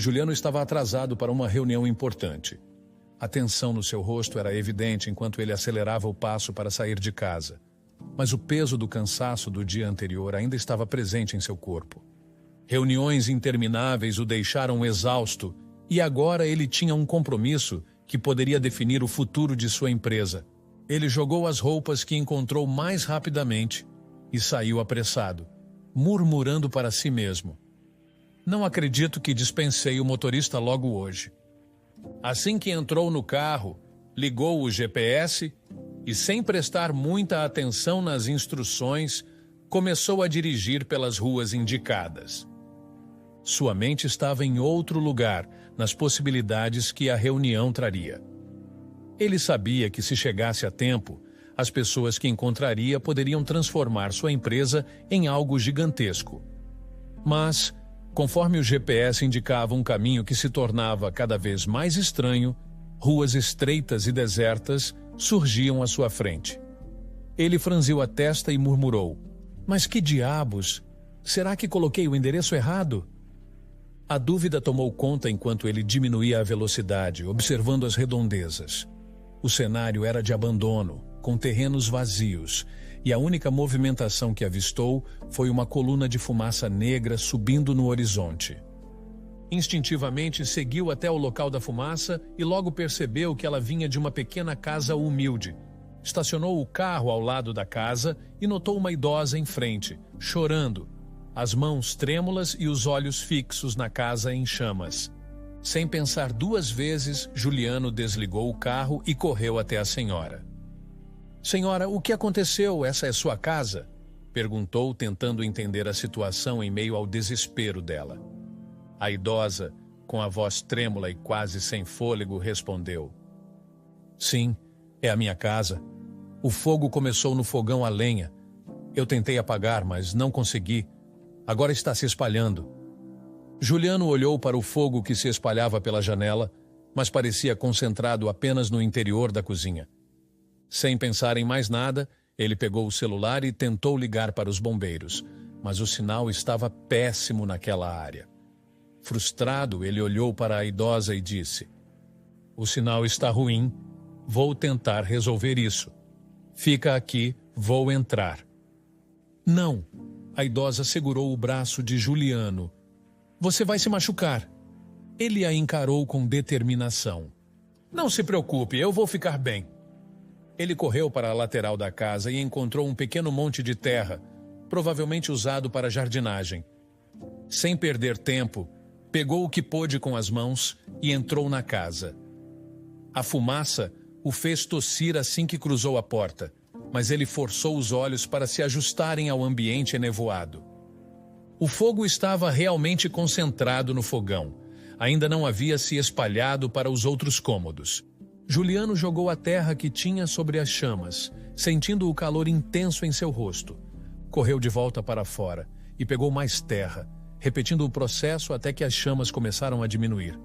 Juliano estava atrasado para uma reunião importante. A tensão no seu rosto era evidente enquanto ele acelerava o passo para sair de casa. Mas o peso do cansaço do dia anterior ainda estava presente em seu corpo. Reuniões intermináveis o deixaram exausto e agora ele tinha um compromisso que poderia definir o futuro de sua empresa. Ele jogou as roupas que encontrou mais rapidamente e saiu apressado, murmurando para si mesmo: "Não acredito que dispensei o motorista logo hoje." Assim que entrou no carro, ligou o GPS e, sem prestar muita atenção nas instruções, começou a dirigir pelas ruas indicadas. Sua mente estava em outro lugar, nas possibilidades que a reunião traria. Ele sabia que, se chegasse a tempo, as pessoas que encontraria poderiam transformar sua empresa em algo gigantesco. Mas, conforme o GPS indicava um caminho que se tornava cada vez mais estranho, ruas estreitas e desertas surgiam à sua frente. Ele franziu a testa e murmurou: "Mas que diabos? Será que coloquei o endereço errado?" A dúvida tomou conta enquanto ele diminuía a velocidade, observando as redondezas. O cenário era de abandono, com terrenos vazios, e a única movimentação que avistou foi uma coluna de fumaça negra subindo no horizonte. Instintivamente seguiu até o local da fumaça e logo percebeu que ela vinha de uma pequena casa humilde. Estacionou o carro ao lado da casa e notou uma idosa em frente, chorando, as mãos trêmulas e os olhos fixos na casa em chamas. Sem pensar duas vezes, Juliano desligou o carro e correu até a senhora. "Senhora, o que aconteceu? Essa é sua casa?" perguntou, tentando entender a situação em meio ao desespero dela. A idosa, com a voz trêmula e quase sem fôlego, respondeu: "Sim, é a minha casa. O fogo começou no fogão a lenha. Eu tentei apagar, mas não consegui. Agora está se espalhando." Juliano olhou para o fogo que se espalhava pela janela, mas parecia concentrado apenas no interior da cozinha. Sem pensar em mais nada, ele pegou o celular e tentou ligar para os bombeiros, mas o sinal estava péssimo naquela área. Frustrado, ele olhou para a idosa e disse: "O sinal está ruim. Vou tentar resolver isso. Fica aqui, vou entrar." "Não." A idosa segurou o braço de Juliano. "Você vai se machucar." Ele a encarou com determinação. "Não se preocupe, eu vou ficar bem." Ele correu para a lateral da casa e encontrou um pequeno monte de terra, provavelmente usado para jardinagem. Sem perder tempo, pegou o que pôde com as mãos e entrou na casa. A fumaça o fez tossir assim que cruzou a porta, mas ele forçou os olhos para se ajustarem ao ambiente enevoado. O fogo estava realmente concentrado no fogão. Ainda não havia se espalhado para os outros cômodos. Juliano jogou a terra que tinha sobre as chamas, sentindo o calor intenso em seu rosto. Correu de volta para fora e pegou mais terra, repetindo o processo até que as chamas começaram a diminuir.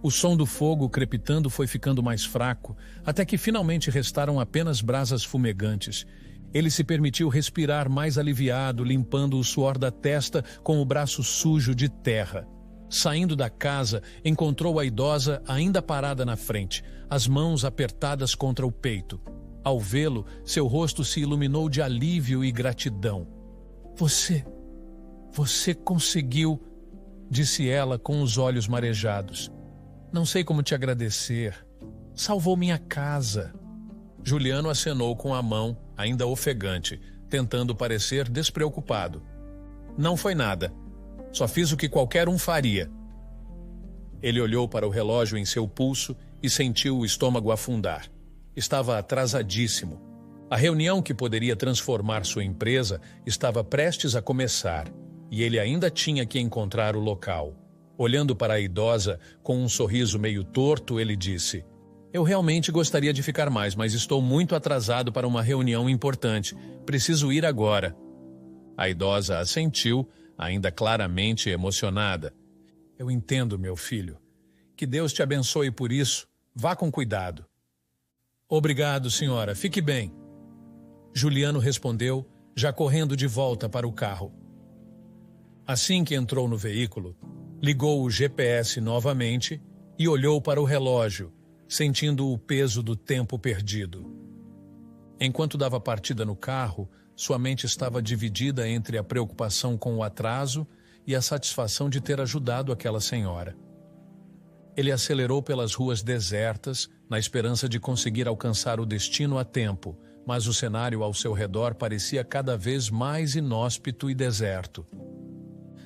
O som do fogo crepitando foi ficando mais fraco, até que finalmente restaram apenas brasas fumegantes. Ele se permitiu respirar mais aliviado, limpando o suor da testa com o braço sujo de terra. Saindo da casa, encontrou a idosa ainda parada na frente, as mãos apertadas contra o peito. Ao vê-lo, seu rosto se iluminou de alívio e gratidão. Você conseguiu, disse ela com os olhos marejados. "Não sei como te agradecer. Salvou minha casa." Juliano acenou com a mão, ainda ofegante, tentando parecer despreocupado. "Não foi nada. Só fiz o que qualquer um faria." Ele olhou para o relógio em seu pulso e sentiu o estômago afundar. Estava atrasadíssimo. A reunião que poderia transformar sua empresa estava prestes a começar, e ele ainda tinha que encontrar o local. Olhando para a idosa, com um sorriso meio torto, ele disse: "Eu realmente gostaria de ficar mais, mas estou muito atrasado para uma reunião importante. Preciso ir agora." A idosa assentiu, ainda claramente emocionada. "Eu entendo, meu filho. Que Deus te abençoe por isso. Vá com cuidado." "Obrigado, senhora. Fique bem." Juliano respondeu, já correndo de volta para o carro. Assim que entrou no veículo, Ligou o GPS novamente e olhou para o relógio, sentindo o peso do tempo perdido. Enquanto dava partida no carro, sua mente estava dividida entre a preocupação com o atraso e a satisfação de ter ajudado aquela senhora. Ele acelerou pelas ruas desertas, na esperança de conseguir alcançar o destino a tempo, mas o cenário ao seu redor parecia cada vez mais inóspito e deserto.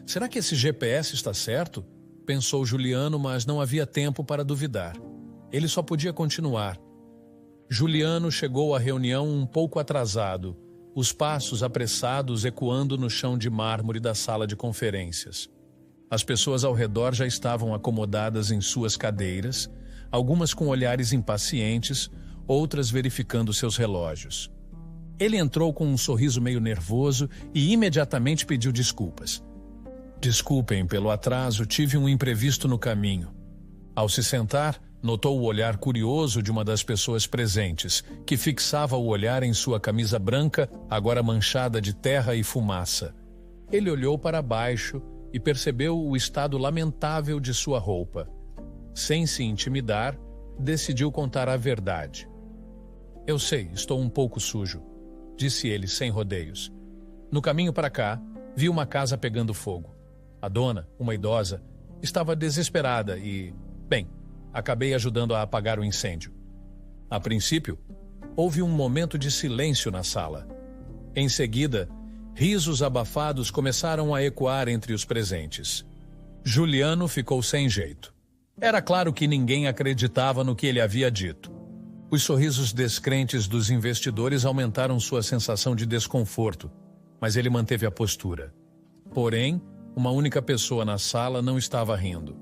Será que esse GPS está certo? Pensou Juliano, mas não havia tempo para duvidar. Ele só podia continuar. Juliano chegou à reunião um pouco atrasado, os passos apressados ecoando no chão de mármore da sala de conferências. As pessoas ao redor já estavam acomodadas em suas cadeiras, algumas com olhares impacientes, outras verificando seus relógios. Ele entrou com um sorriso meio nervoso e imediatamente pediu desculpas. Desculpem pelo atraso, tive um imprevisto no caminho. Ao se sentar, notou o olhar curioso de uma das pessoas presentes, que fixava o olhar em sua camisa branca, agora manchada de terra e fumaça. Ele olhou para baixo e percebeu o estado lamentável de sua roupa. Sem se intimidar, decidiu contar a verdade. Eu sei, estou um pouco sujo, disse ele sem rodeios. No caminho para cá, vi uma casa pegando fogo. A dona, uma idosa, estava desesperada e, bem, acabei ajudando a apagar o incêndio. A princípio, houve um momento de silêncio na sala. Em seguida, risos abafados começaram a ecoar entre os presentes. Juliano ficou sem jeito. Era claro que ninguém acreditava no que ele havia dito. Os sorrisos descrentes dos investidores aumentaram sua sensação de desconforto, mas ele manteve a postura. Porém, uma única pessoa na sala não estava rindo.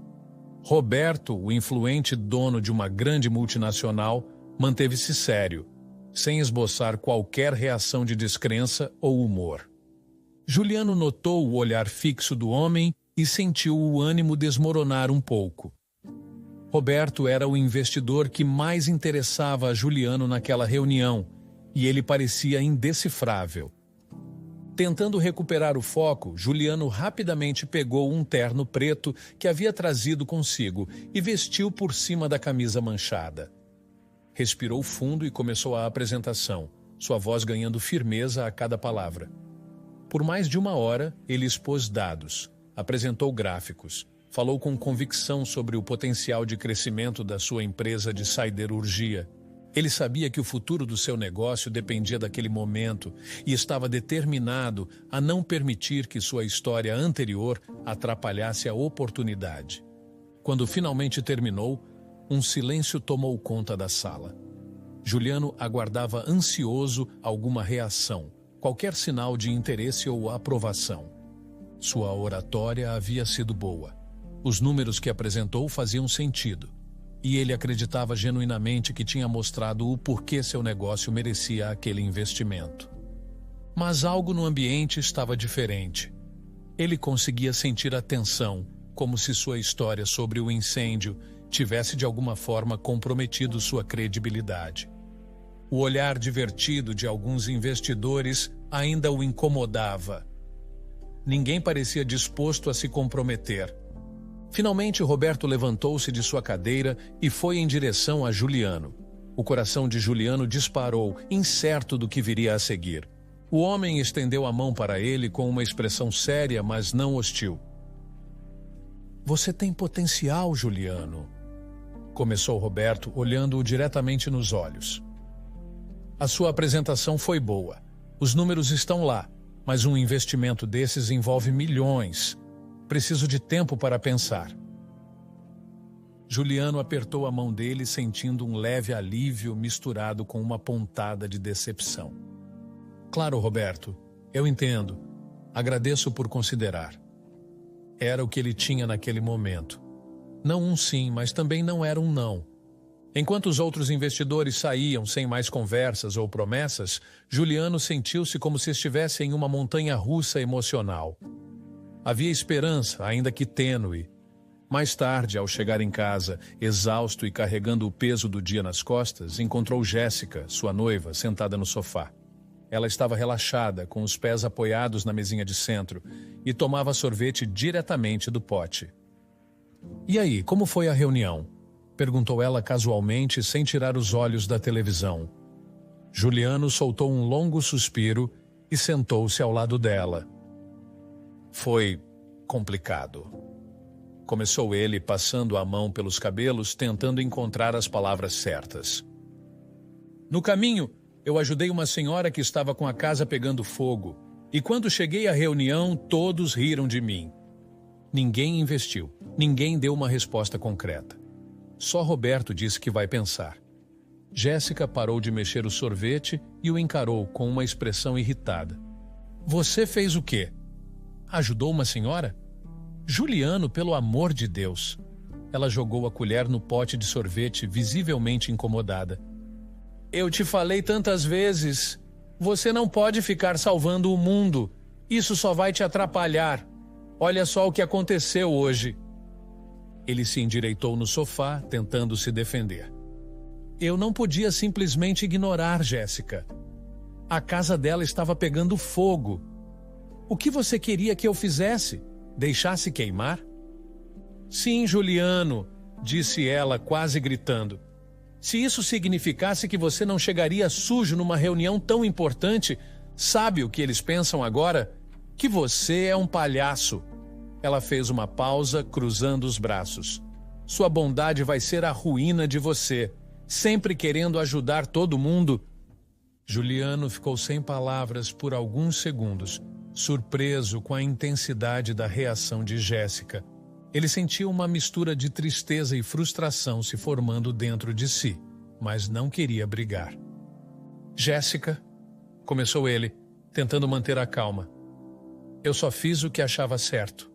Roberto, o influente dono de uma grande multinacional, manteve-se sério, sem esboçar qualquer reação de descrença ou humor. Juliano notou o olhar fixo do homem e sentiu o ânimo desmoronar um pouco. Roberto era o investidor que mais interessava a Juliano naquela reunião, e ele parecia indecifrável. Tentando recuperar o foco, Juliano rapidamente pegou um terno preto que havia trazido consigo e vestiu por cima da camisa manchada. Respirou fundo e começou a apresentação, sua voz ganhando firmeza a cada palavra. Por mais de 1 hora, ele expôs dados, apresentou gráficos, falou com convicção sobre o potencial de crescimento da sua empresa de siderurgia. Ele sabia que o futuro do seu negócio dependia daquele momento e estava determinado a não permitir que sua história anterior atrapalhasse a oportunidade. Quando finalmente terminou, um silêncio tomou conta da sala. Juliano aguardava ansioso alguma reação, qualquer sinal de interesse ou aprovação. Sua oratória havia sido boa. Os números que apresentou faziam sentido. E ele acreditava genuinamente que tinha mostrado o porquê seu negócio merecia aquele investimento. Mas algo no ambiente estava diferente. Ele conseguia sentir a tensão, como se sua história sobre o incêndio tivesse de alguma forma comprometido sua credibilidade. O olhar divertido de alguns investidores ainda o incomodava. Ninguém parecia disposto a se comprometer. Finalmente, Roberto levantou-se de sua cadeira e foi em direção a Juliano. O coração de Juliano disparou, incerto do que viria a seguir. O homem estendeu a mão para ele com uma expressão séria, mas não hostil. Você tem potencial, Juliano, começou Roberto, olhando-o diretamente nos olhos. A sua apresentação foi boa. Os números estão lá, mas um investimento desses envolve milhões. Preciso de tempo para pensar. Juliano apertou a mão dele, sentindo um leve alívio misturado com uma pontada de decepção. Claro, Roberto, eu entendo. Agradeço por considerar. Era o que ele tinha naquele momento. Não um sim, mas também não era um não. Enquanto os outros investidores saíam sem mais conversas ou promessas, Juliano sentiu-se como se estivesse em uma montanha-russa emocional. Havia esperança, ainda que tênue. Mais tarde, ao chegar em casa, exausto e carregando o peso do dia nas costas, encontrou Jéssica, sua noiva, sentada no sofá. Ela estava relaxada, com os pés apoiados na mesinha de centro, e tomava sorvete diretamente do pote. E aí, como foi a reunião? Perguntou ela casualmente, sem tirar os olhos da televisão. Juliano soltou um longo suspiro e sentou-se ao lado dela. Foi complicado. Começou ele, passando a mão pelos cabelos, tentando encontrar as palavras certas. No caminho, eu ajudei uma senhora que estava com a casa pegando fogo, e quando cheguei à reunião, todos riram de mim. Ninguém investiu, ninguém deu uma resposta concreta. Só Roberto disse que vai pensar. Jéssica parou de mexer o sorvete e o encarou com uma expressão irritada. Você fez o quê? Ajudou uma senhora? Juliano, pelo amor de Deus! Ela jogou a colher no pote de sorvete, visivelmente incomodada. Eu te falei tantas vezes. Você não pode ficar salvando o mundo. Isso só vai te atrapalhar. Olha só o que aconteceu hoje. Ele se endireitou no sofá, tentando se defender. Eu não podia simplesmente ignorar Jéssica. A casa dela estava pegando fogo. O que você queria que eu fizesse? Deixasse queimar? Sim, Juliano, disse ela, quase gritando. Se isso significasse que você não chegaria sujo numa reunião tão importante, sabe o que eles pensam agora? Que você é um palhaço. Ela fez uma pausa, cruzando os braços. Sua bondade vai ser a ruína de você, sempre querendo ajudar todo mundo. Juliano ficou sem palavras por alguns segundos, surpreso com a intensidade da reação de Jéssica. Ele sentia uma mistura de tristeza e frustração se formando dentro de si, mas não queria brigar. Jéssica, começou ele, tentando manter a calma. Eu só fiz o que achava certo.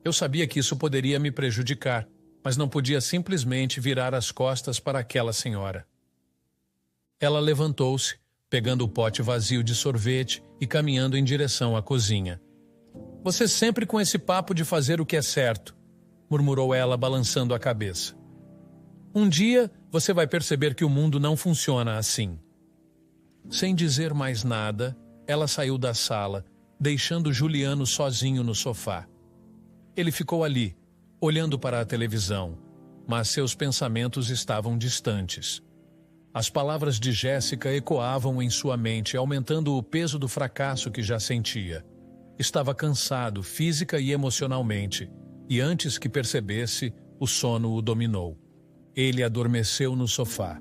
Eu sabia que isso poderia me prejudicar, mas não podia simplesmente virar as costas para aquela senhora. Ela levantou-se, pegando o pote vazio de sorvete e caminhando em direção à cozinha. Você sempre com esse papo de fazer o que é certo, murmurou ela, balançando a cabeça. Um dia você vai perceber que o mundo não funciona assim. Sem dizer mais nada, ela saiu da sala, deixando Juliano sozinho no sofá. Ele ficou ali, olhando para a televisão, mas seus pensamentos estavam distantes. As palavras de Jéssica ecoavam em sua mente, aumentando o peso do fracasso que já sentia. Estava cansado, física e emocionalmente, e antes que percebesse, o sono o dominou. Ele adormeceu no sofá,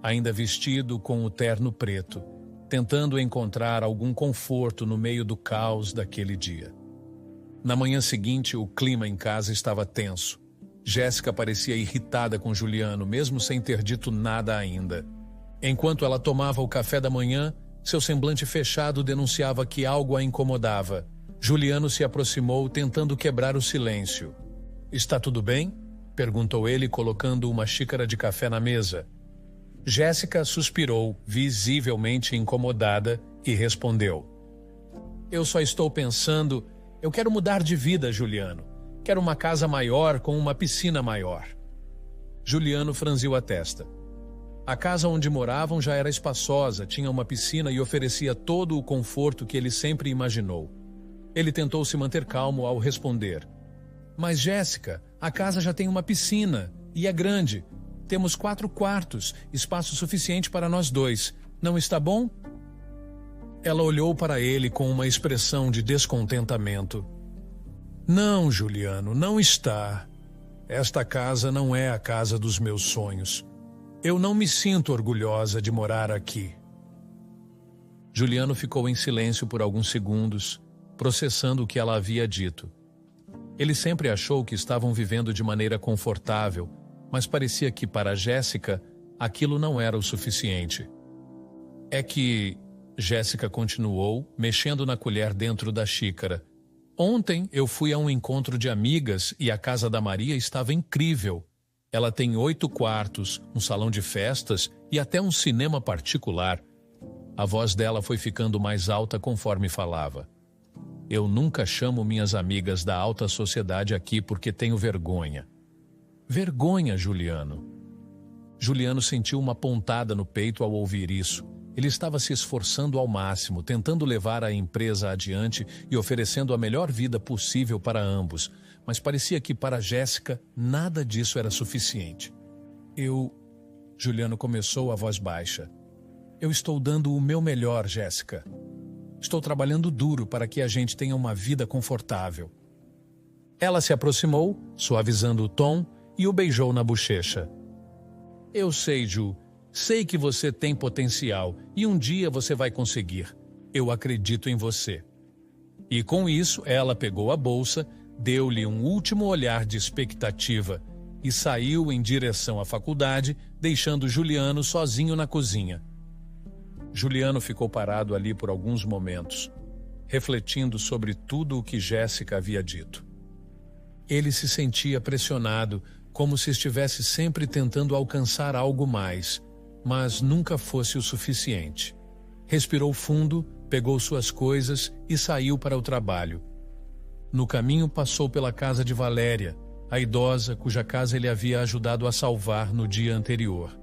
ainda vestido com o terno preto, tentando encontrar algum conforto no meio do caos daquele dia. Na manhã seguinte, o clima em casa estava tenso. Jéssica parecia irritada com Juliano, mesmo sem ter dito nada ainda. Enquanto ela tomava o café da manhã, seu semblante fechado denunciava que algo a incomodava. Juliano se aproximou, tentando quebrar o silêncio. Está tudo bem? Perguntou ele, colocando uma xícara de café na mesa. Jéssica suspirou, visivelmente incomodada, e respondeu. Eu só estou pensando... Eu quero mudar de vida, Juliano. Quero uma casa maior com uma piscina maior. Juliano franziu a testa. A casa onde moravam já era espaçosa, tinha uma piscina e oferecia todo o conforto que ele sempre imaginou. Ele tentou se manter calmo ao responder. Mas, Jéssica, a casa já tem uma piscina e é grande. Temos 4 quartos, espaço suficiente para nós 2. Não está bom? Ela olhou para ele com uma expressão de descontentamento. Não, Juliano, não está. Esta casa não é a casa dos meus sonhos. Eu não me sinto orgulhosa de morar aqui. Juliano ficou em silêncio por alguns segundos, processando o que ela havia dito. Ele sempre achou que estavam vivendo de maneira confortável, mas parecia que, para Jéssica, aquilo não era o suficiente. É que... Jéssica continuou, mexendo na colher dentro da xícara. Ontem eu fui a um encontro de amigas e a casa da Maria estava incrível. Ela tem 8 quartos, um salão de festas e até um cinema particular. A voz dela foi ficando mais alta conforme falava. Eu nunca chamo minhas amigas da alta sociedade aqui porque tenho vergonha. Vergonha, Juliano. Juliano sentiu uma pontada no peito ao ouvir isso. Ele estava se esforçando ao máximo, tentando levar a empresa adiante e oferecendo a melhor vida possível para ambos, mas parecia que para Jéssica nada disso era suficiente. Juliano começou a voz baixa. Eu estou dando o meu melhor, Jéssica. Estou trabalhando duro para que a gente tenha uma vida confortável. Ela se aproximou, suavizando o tom, e o beijou na bochecha. Eu sei, Ju. Sei que você tem potencial e um dia você vai conseguir. Eu acredito em você. E com isso, ela pegou a bolsa, deu-lhe um último olhar de expectativa e saiu em direção à faculdade, deixando Juliano sozinho na cozinha. Juliano ficou parado ali por alguns momentos, refletindo sobre tudo o que Jéssica havia dito. Ele se sentia pressionado, como se estivesse sempre tentando alcançar algo mais, mas nunca fosse o suficiente. Respirou fundo, pegou suas coisas e saiu para o trabalho. No caminho passou pela casa de Valéria, a idosa cuja casa ele havia ajudado a salvar no dia anterior.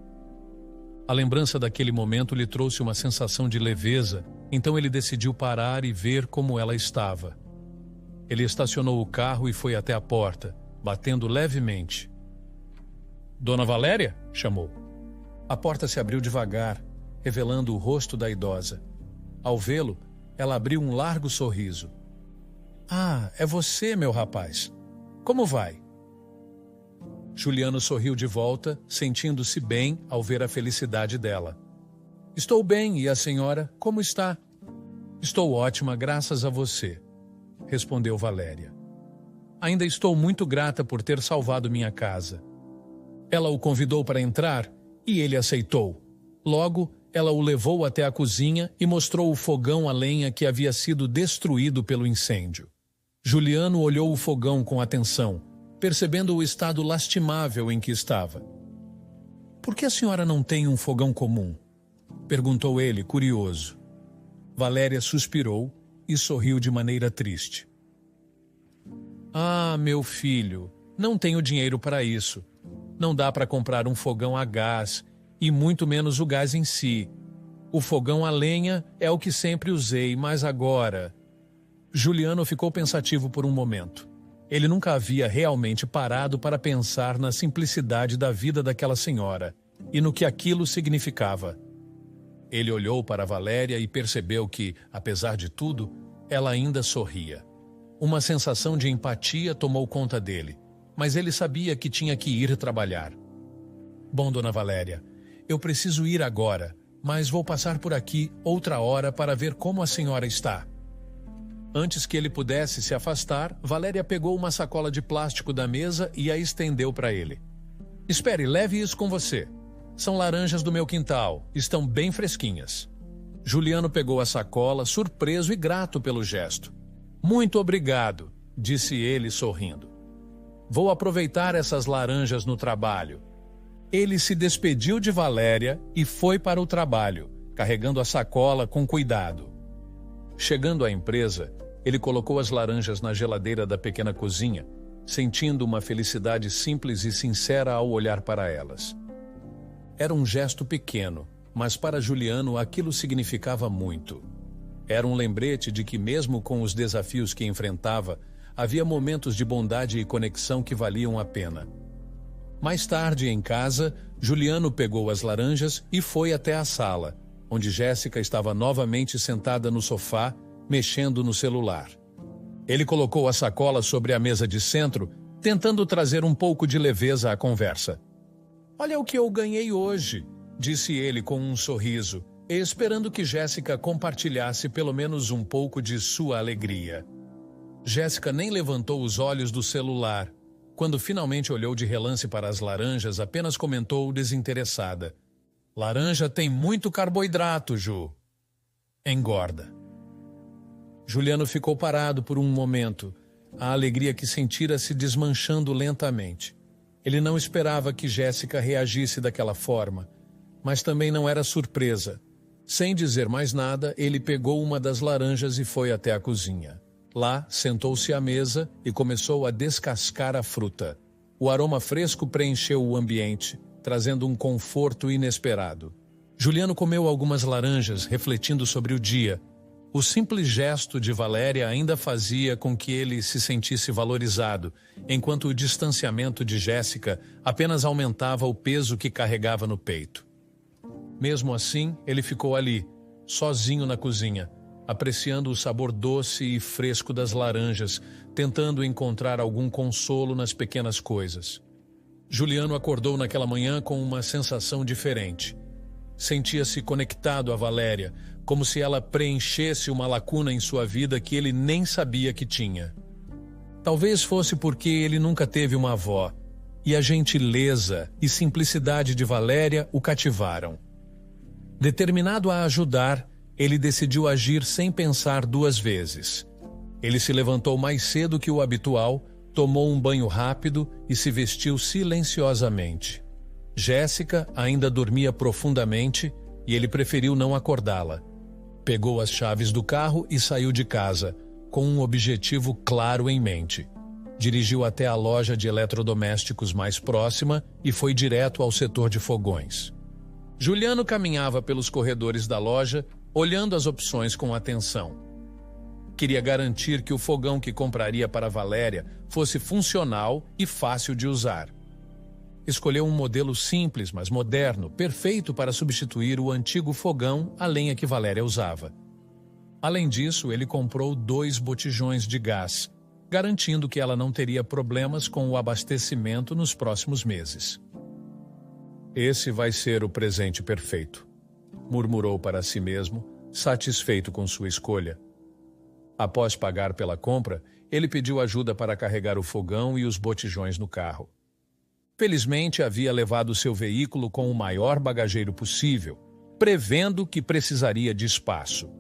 A lembrança daquele momento lhe trouxe uma sensação de leveza, então ele decidiu parar e ver como ela estava. Ele estacionou o carro e foi até a porta, batendo levemente. Dona Valéria? Chamou. A porta se abriu devagar, revelando o rosto da idosa. Ao vê-lo, ela abriu um largo sorriso. Ah, é você, meu rapaz. Como vai? Juliano sorriu de volta, sentindo-se bem ao ver a felicidade dela. Estou bem, e a senhora, como está? Estou ótima, graças a você, respondeu Valéria. Ainda estou muito grata por ter salvado minha casa. Ela o convidou para entrar e ele aceitou. Logo, ela o levou até a cozinha e mostrou o fogão a lenha que havia sido destruído pelo incêndio. Juliano olhou o fogão com atenção, percebendo o estado lastimável em que estava. Por que a senhora não tem um fogão comum? Perguntou ele, curioso. Valéria suspirou e sorriu de maneira triste. Ah, meu filho, não tenho dinheiro para isso. Não dá para comprar um fogão a gás, e muito menos o gás em si. O fogão a lenha é o que sempre usei, mas agora... Juliano ficou pensativo por um momento. Ele nunca havia realmente parado para pensar na simplicidade da vida daquela senhora e no que aquilo significava. Ele olhou para Valéria e percebeu que, apesar de tudo, ela ainda sorria. Uma sensação de empatia tomou conta dele, mas ele sabia que tinha que ir trabalhar. Bom, dona Valéria, eu preciso ir agora, mas vou passar por aqui outra hora para ver como a senhora está. Antes que ele pudesse se afastar, Valéria pegou uma sacola de plástico da mesa e a estendeu para ele. Espere, leve isso com você. São laranjas do meu quintal, estão bem fresquinhas. Juliano pegou a sacola, surpreso e grato pelo gesto. Muito obrigado, disse ele sorrindo. Vou aproveitar essas laranjas no trabalho. Ele se despediu de Valéria e foi para o trabalho, carregando a sacola com cuidado. Chegando à empresa, ele colocou as laranjas na geladeira da pequena cozinha, sentindo uma felicidade simples e sincera ao olhar para elas. Era um gesto pequeno, mas para Juliano aquilo significava muito. Era um lembrete de que mesmo com os desafios que enfrentava, havia momentos de bondade e conexão que valiam a pena. Mais tarde, em casa, Juliano pegou as laranjas e foi até a sala, onde Jéssica estava novamente sentada no sofá, mexendo no celular. Ele colocou a sacola sobre a mesa de centro, tentando trazer um pouco de leveza à conversa. Olha o que eu ganhei hoje, disse ele com um sorriso, esperando que Jéssica compartilhasse pelo menos um pouco de sua alegria. Jéssica nem levantou os olhos do celular. Quando finalmente olhou de relance para as laranjas, apenas comentou desinteressada. Laranja tem muito carboidrato, Ju. Engorda. Juliano ficou parado por um momento, a alegria que sentira se desmanchando lentamente. Ele não esperava que Jéssica reagisse daquela forma, mas também não era surpresa. Sem dizer mais nada, ele pegou uma das laranjas e foi até a cozinha. Lá, sentou-se à mesa e começou a descascar a fruta. O aroma fresco preencheu o ambiente, trazendo um conforto inesperado. Juliano comeu algumas laranjas, refletindo sobre o dia. O simples gesto de Valéria ainda fazia com que ele se sentisse valorizado, enquanto o distanciamento de Jéssica apenas aumentava o peso que carregava no peito. Mesmo assim, ele ficou ali, sozinho na cozinha, apreciando o sabor doce e fresco das laranjas, tentando encontrar algum consolo nas pequenas coisas. Juliano acordou naquela manhã com uma sensação diferente. Sentia-se conectado a Valéria, como se ela preenchesse uma lacuna em sua vida que ele nem sabia que tinha. Talvez fosse porque ele nunca teve uma avó, e a gentileza e simplicidade de Valéria o cativaram. Determinado a ajudar, ele decidiu agir sem pensar duas vezes. Ele se levantou mais cedo que o habitual, tomou um banho rápido e se vestiu silenciosamente. Jéssica ainda dormia profundamente e ele preferiu não acordá-la. Pegou as chaves do carro e saiu de casa, com um objetivo claro em mente. Dirigiu até a loja de eletrodomésticos mais próxima e foi direto ao setor de fogões. Juliano caminhava pelos corredores da loja, olhando as opções com atenção. Queria garantir que o fogão que compraria para Valéria fosse funcional e fácil de usar. Escolheu um modelo simples, mas moderno, perfeito para substituir o antigo fogão a lenha que Valéria usava. Além disso, ele comprou 2 botijões de gás, garantindo que ela não teria problemas com o abastecimento nos próximos meses. Esse vai ser o presente perfeito, murmurou para si mesmo, satisfeito com sua escolha. Após pagar pela compra, ele pediu ajuda para carregar o fogão e os botijões no carro. Felizmente, havia levado seu veículo com o maior bagageiro possível, prevendo que precisaria de espaço.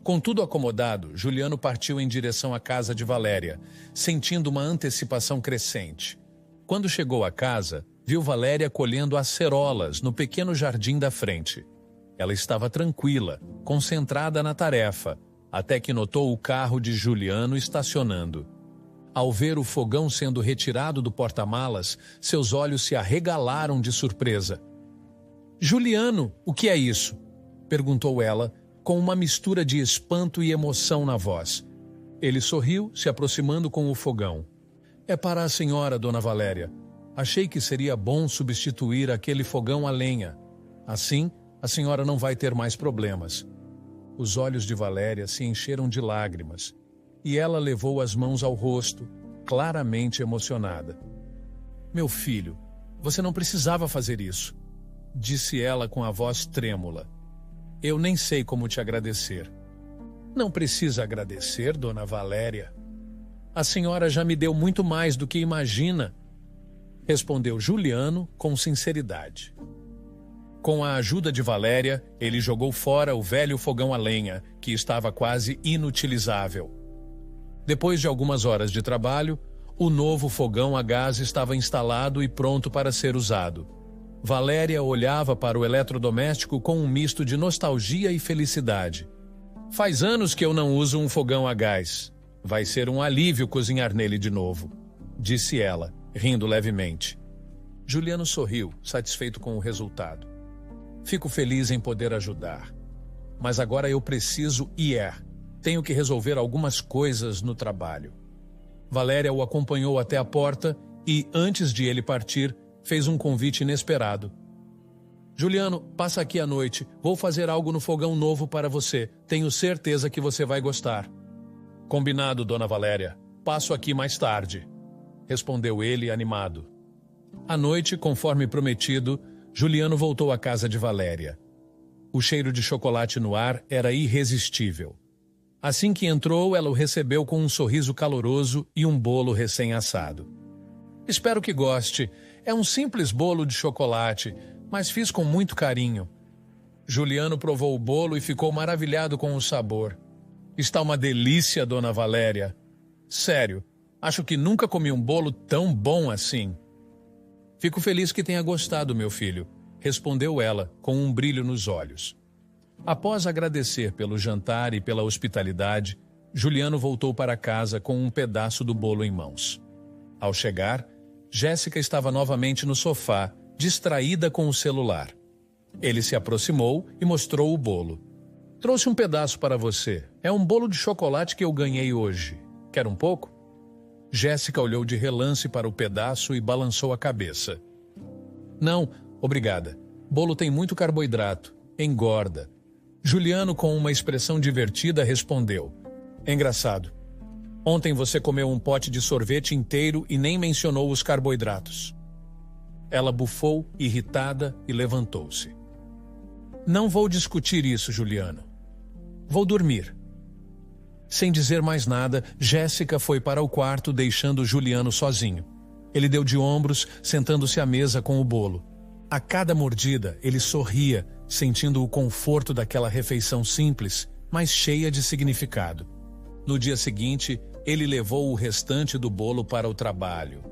Com tudo acomodado, Juliano partiu em direção à casa de Valéria, sentindo uma antecipação crescente. Quando chegou à casa, viu Valéria colhendo acerolas no pequeno jardim da frente. Ela estava tranquila, concentrada na tarefa, até que notou o carro de Juliano estacionando. Ao ver o fogão sendo retirado do porta-malas, seus olhos se arregalaram de surpresa. "Juliano, o que é isso?" perguntou ela, com uma mistura de espanto e emoção na voz. Ele sorriu, se aproximando com o fogão. "É para a senhora, dona Valéria. Achei que seria bom substituir aquele fogão a lenha. Assim, a senhora não vai ter mais problemas." Os olhos de Valéria se encheram de lágrimas, e ela levou as mãos ao rosto, claramente emocionada. "Meu filho, você não precisava fazer isso", disse ela com a voz trêmula. "Eu nem sei como te agradecer." "Não precisa agradecer, dona Valéria. A senhora já me deu muito mais do que imagina", respondeu Juliano com sinceridade. Com a ajuda de Valéria, ele jogou fora o velho fogão a lenha, que estava quase inutilizável. Depois de algumas horas de trabalho, o novo fogão a gás estava instalado e pronto para ser usado. Valéria olhava para o eletrodoméstico com um misto de nostalgia e felicidade. "Faz anos que eu não uso um fogão a gás. Vai ser um alívio cozinhar nele de novo", disse ela, rindo levemente. Juliano sorriu, satisfeito com o resultado. "Fico feliz em poder ajudar. Mas agora eu preciso ir. Tenho que resolver algumas coisas no trabalho." Valéria o acompanhou até a porta e, antes de ele partir, fez um convite inesperado. "Juliano, passa aqui à noite. Vou fazer algo no fogão novo para você. Tenho certeza que você vai gostar." "Combinado, dona Valéria. Passo aqui mais tarde", respondeu ele animado. À noite, conforme prometido, Juliano voltou à casa de Valéria. O cheiro de chocolate no ar era irresistível. Assim que entrou, ela o recebeu com um sorriso caloroso e um bolo recém-assado. "Espero que goste. É um simples bolo de chocolate, mas fiz com muito carinho." Juliano provou o bolo e ficou maravilhado com o sabor. "Está uma delícia, dona Valéria. Sério, acho que nunca comi um bolo tão bom assim." "Fico feliz que tenha gostado, meu filho", respondeu ela, com um brilho nos olhos. Após agradecer pelo jantar e pela hospitalidade, Juliano voltou para casa com um pedaço do bolo em mãos. Ao chegar, Jéssica estava novamente no sofá, distraída com o celular. Ele se aproximou e mostrou o bolo. Trouxe um pedaço para você. É um bolo de chocolate que eu ganhei hoje. Quer um pouco? Jéssica olhou de relance para o pedaço e balançou a cabeça. Não, obrigada. Bolo tem muito carboidrato. Engorda. Juliano, com uma expressão divertida, respondeu. Engraçado. Ontem você comeu um pote de sorvete inteiro e nem mencionou os carboidratos. Ela bufou, irritada, e levantou-se. Não vou discutir isso, Juliano. Vou dormir. Sem dizer mais nada, Jéssica foi para o quarto, deixando Juliano sozinho. Ele deu de ombros, sentando-se à mesa com o bolo. A cada mordida, ele sorria, sentindo o conforto daquela refeição simples, mas cheia de significado. No dia seguinte, ele levou o restante do bolo para o trabalho.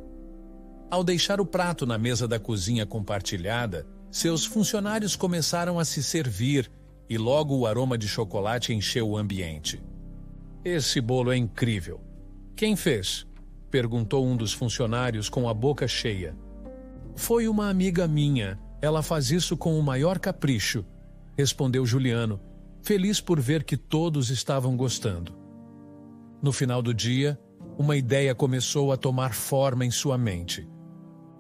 Ao deixar o prato na mesa da cozinha compartilhada, seus funcionários começaram a se servir e logo o aroma de chocolate encheu o ambiente. Esse bolo é incrível. Quem fez? Perguntou um dos funcionários com a boca cheia. Foi uma amiga minha. Ela faz isso com o maior capricho, respondeu Juliano, feliz por ver que todos estavam gostando. No final do dia, uma ideia começou a tomar forma em sua mente.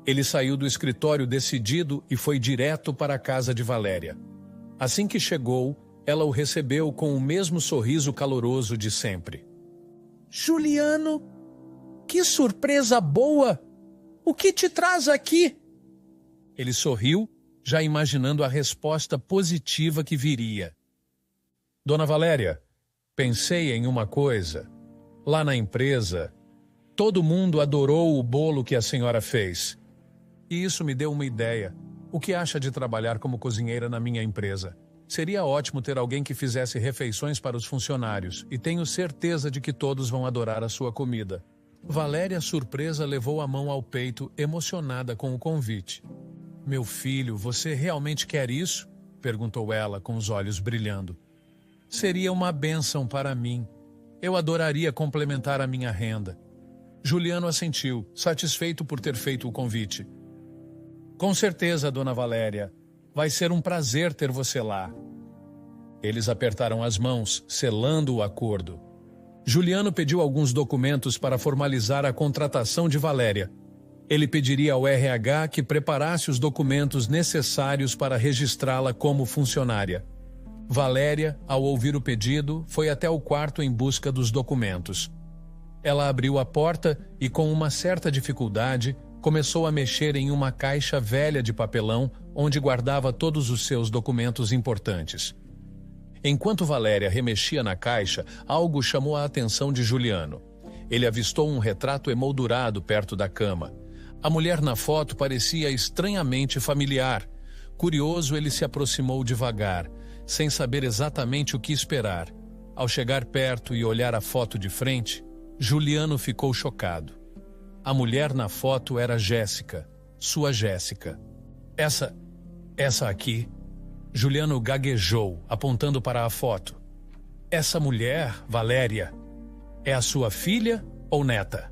Ele saiu do escritório decidido e foi direto para a casa de Valéria. Assim que chegou, ela o recebeu com o mesmo sorriso caloroso de sempre. Juliano, que surpresa boa! O que te traz aqui? Ele sorriu, já imaginando a resposta positiva que viria. Dona Valéria, pensei em uma coisa. Lá na empresa, todo mundo adorou o bolo que a senhora fez. E isso me deu uma ideia. O que acha de trabalhar como cozinheira na minha empresa? Seria ótimo ter alguém que fizesse refeições para os funcionários, e tenho certeza de que todos vão adorar a sua comida. Valéria, surpresa, levou a mão ao peito, emocionada com o convite. Meu filho, você realmente quer isso? Perguntou ela, com os olhos brilhando. Seria uma bênção para mim. Eu adoraria complementar a minha renda. Juliano assentiu, satisfeito por ter feito o convite. Com certeza, dona Valéria. Vai ser um prazer ter você lá. Eles apertaram as mãos, selando o acordo. Juliano pediu alguns documentos para formalizar a contratação de Valéria. Ele pediria ao RH que preparasse os documentos necessários para registrá-la como funcionária. Valéria, ao ouvir o pedido, foi até o quarto em busca dos documentos. Ela abriu a porta e, com uma certa dificuldade, começou a mexer em uma caixa velha de papelão onde guardava todos os seus documentos importantes. Enquanto Valéria remexia na caixa, algo chamou a atenção de Juliano. Ele avistou um retrato emoldurado perto da cama. A mulher na foto parecia estranhamente familiar. Curioso, ele se aproximou devagar, sem saber exatamente o que esperar. Ao chegar perto e olhar a foto de frente, Juliano ficou chocado. A mulher na foto era Jéssica, sua Jéssica. Essa aqui... Juliano gaguejou, apontando para a foto. Essa mulher, Valéria, é a sua filha ou neta?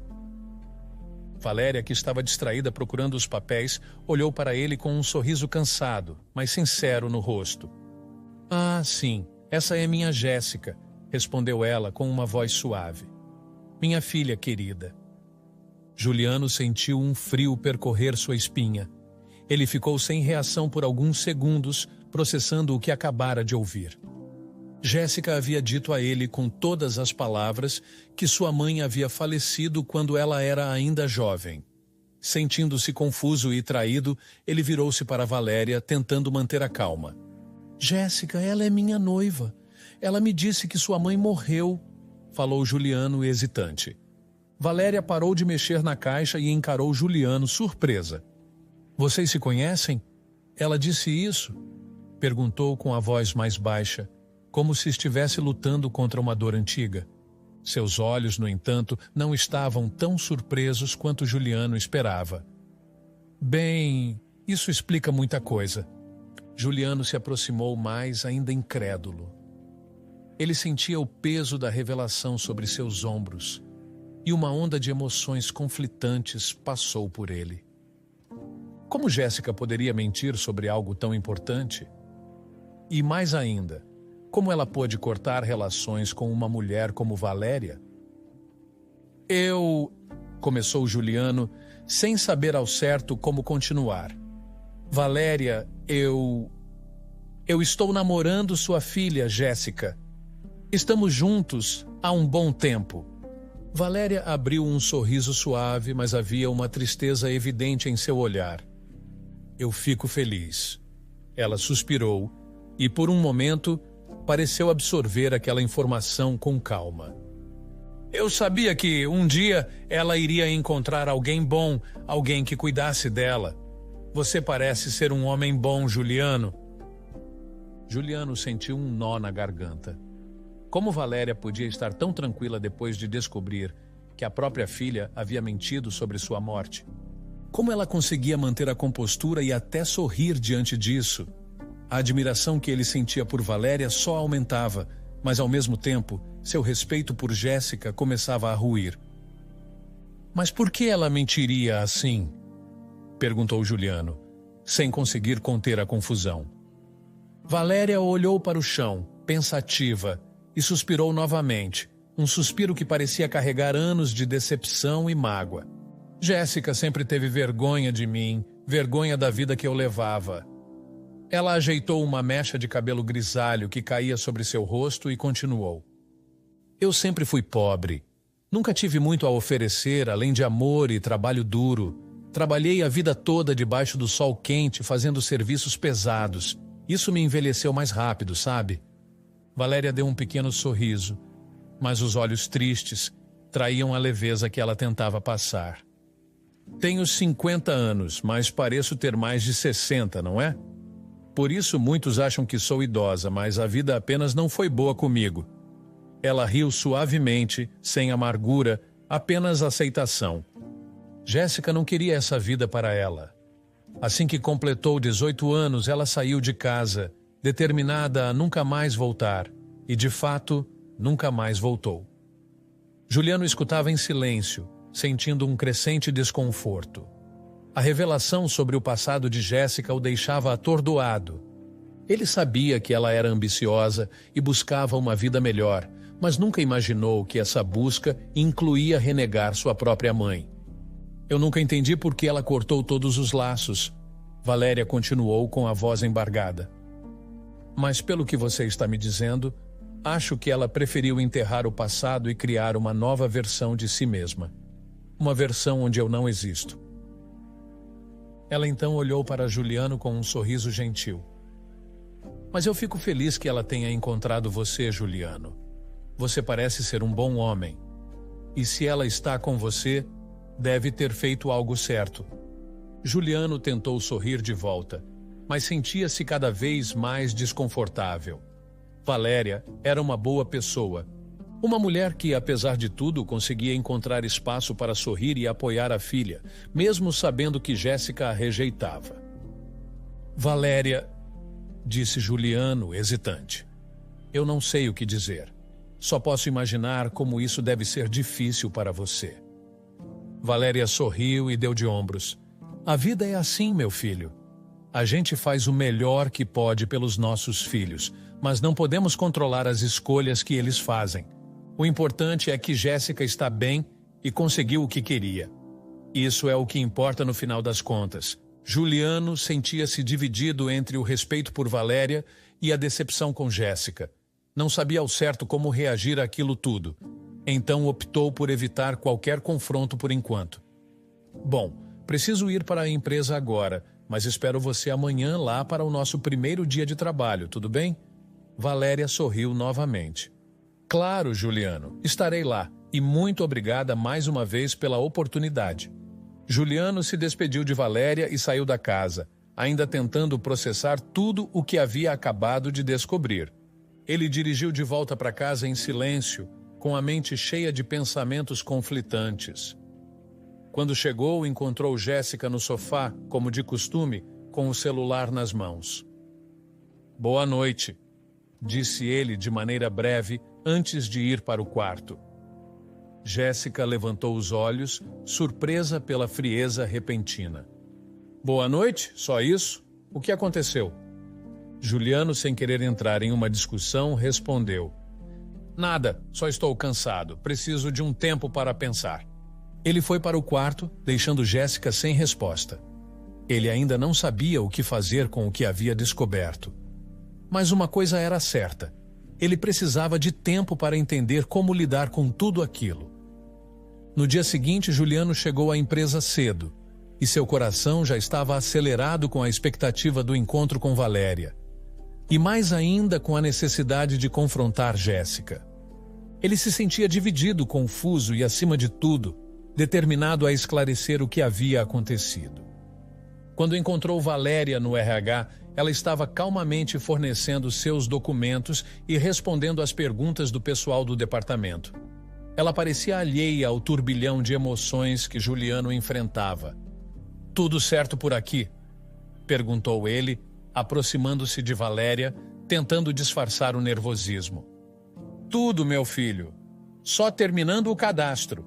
Valéria, que estava distraída procurando os papéis, olhou para ele com um sorriso cansado, mas sincero no rosto. Ah, sim, essa é minha Jéssica, respondeu ela com uma voz suave. Minha filha querida. Juliano sentiu um frio percorrer sua espinha. Ele ficou sem reação por alguns segundos, processando o que acabara de ouvir. Jéssica havia dito a ele com todas as palavras que sua mãe havia falecido quando ela era ainda jovem. Sentindo-se confuso e traído, ele virou-se para Valéria, tentando manter a calma. Jéssica, ela é minha noiva. Ela me disse que sua mãe morreu, falou Juliano hesitante. Valéria parou de mexer na caixa e encarou Juliano surpresa. Vocês se conhecem? Ela disse isso? Perguntou com a voz mais baixa, como se estivesse lutando contra uma dor antiga. Seus olhos, no entanto, não estavam tão surpresos quanto Juliano esperava. Bem, isso explica muita coisa. Juliano se aproximou mais, ainda incrédulo. Ele sentia o peso da revelação sobre seus ombros, e uma onda de emoções conflitantes passou por ele. Como Jéssica poderia mentir sobre algo tão importante? E mais ainda, como ela pôde cortar relações com uma mulher como Valéria? Começou Juliano, sem saber ao certo como continuar. Valéria, eu estou namorando sua filha, Jéssica. Estamos juntos há um bom tempo. Valéria abriu um sorriso suave, mas havia uma tristeza evidente em seu olhar. Eu fico feliz. Ela suspirou e, por um momento, pareceu absorver aquela informação com calma. Eu sabia que um dia ela iria encontrar alguém bom, alguém que cuidasse dela. Você parece ser um homem bom, Juliano. Juliano sentiu um nó na garganta. Como Valéria podia estar tão tranquila depois de descobrir que a própria filha havia mentido sobre sua morte? Como ela conseguia manter a compostura e até sorrir diante disso? A admiração que ele sentia por Valéria só aumentava, mas ao mesmo tempo, seu respeito por Jéssica começava a ruir. Mas por que ela mentiria assim? Perguntou Juliano, sem conseguir conter a confusão. Valéria olhou para o chão, pensativa, e suspirou novamente, um suspiro que parecia carregar anos de decepção e mágoa. Jéssica sempre teve vergonha de mim, vergonha da vida que eu levava. Ela ajeitou uma mecha de cabelo grisalho que caía sobre seu rosto e continuou. Eu sempre fui pobre. Nunca tive muito a oferecer, além de amor e trabalho duro. Trabalhei a vida toda debaixo do sol quente, fazendo serviços pesados. Isso me envelheceu mais rápido, sabe? Valéria deu um pequeno sorriso, mas os olhos tristes traíam a leveza que ela tentava passar. Tenho 50 anos, mas pareço ter mais de 60, não é? Por isso muitos acham que sou idosa, mas a vida apenas não foi boa comigo. Ela riu suavemente, sem amargura, apenas aceitação. Jéssica não queria essa vida para ela. Assim que completou 18 anos, ela saiu de casa, determinada a nunca mais voltar, e de fato, nunca mais voltou. Juliano escutava em silêncio, sentindo um crescente desconforto. A revelação sobre o passado de Jéssica o deixava atordoado. Ele sabia que ela era ambiciosa e buscava uma vida melhor, mas nunca imaginou que essa busca incluía renegar sua própria mãe. Eu nunca entendi por que ela cortou todos os laços. Valéria continuou com a voz embargada. Mas pelo que você está me dizendo, acho que ela preferiu enterrar o passado e criar uma nova versão de si mesma. Uma versão onde eu não existo. Ela então olhou para Juliano com um sorriso gentil. Mas eu fico feliz que ela tenha encontrado você, Juliano. Você parece ser um bom homem. E se ela está com você, deve ter feito algo certo. Juliano tentou sorrir de volta, mas sentia-se cada vez mais desconfortável. Valéria era uma boa pessoa. Uma mulher que, apesar de tudo, conseguia encontrar espaço para sorrir e apoiar a filha, mesmo sabendo que Jéssica a rejeitava. Valéria, disse Juliano, hesitante. Eu não sei o que dizer. Só posso imaginar como isso deve ser difícil para você. Valéria sorriu e deu de ombros. A vida é assim, meu filho. A gente faz o melhor que pode pelos nossos filhos, mas não podemos controlar as escolhas que eles fazem. O importante é que Jéssica está bem e conseguiu o que queria. Isso é o que importa no final das contas. Juliano sentia-se dividido entre o respeito por Valéria e a decepção com Jéssica. Não sabia ao certo como reagir àquilo tudo. Então optou por evitar qualquer confronto por enquanto. Bom, preciso ir para a empresa agora, mas espero você amanhã lá para o nosso primeiro dia de trabalho, tudo bem? Valéria sorriu novamente. Claro, Juliano, estarei lá, e muito obrigada mais uma vez pela oportunidade. Juliano se despediu de Valéria e saiu da casa, ainda tentando processar tudo o que havia acabado de descobrir. Ele dirigiu de volta para casa em silêncio, com a mente cheia de pensamentos conflitantes. Quando chegou, encontrou Jéssica no sofá, como de costume, com o celular nas mãos. Boa noite, disse ele de maneira breve, antes de ir para o quarto. Jéssica levantou os olhos, surpresa pela frieza repentina. Boa noite? Só isso? O que aconteceu? Juliano, sem querer entrar em uma discussão, respondeu: Nada, só estou cansado. Preciso de um tempo para pensar. Ele foi para o quarto, deixando Jéssica sem resposta. Ele ainda não sabia o que fazer com o que havia descoberto. Mas uma coisa era certa. Ele precisava de tempo para entender como lidar com tudo aquilo. No dia seguinte, Juliano chegou à empresa cedo, e seu coração já estava acelerado com a expectativa do encontro com Valéria. E mais ainda com a necessidade de confrontar Jéssica. Ele se sentia dividido, confuso e, acima de tudo, determinado a esclarecer o que havia acontecido. Quando encontrou Valéria no RH, ela estava calmamente fornecendo seus documentos e respondendo às perguntas do pessoal do departamento. Ela parecia alheia ao turbilhão de emoções que Juliano enfrentava. "Tudo certo por aqui?" perguntou ele, aproximando-se de Valéria, tentando disfarçar o nervosismo. "Tudo, meu filho. Só terminando o cadastro",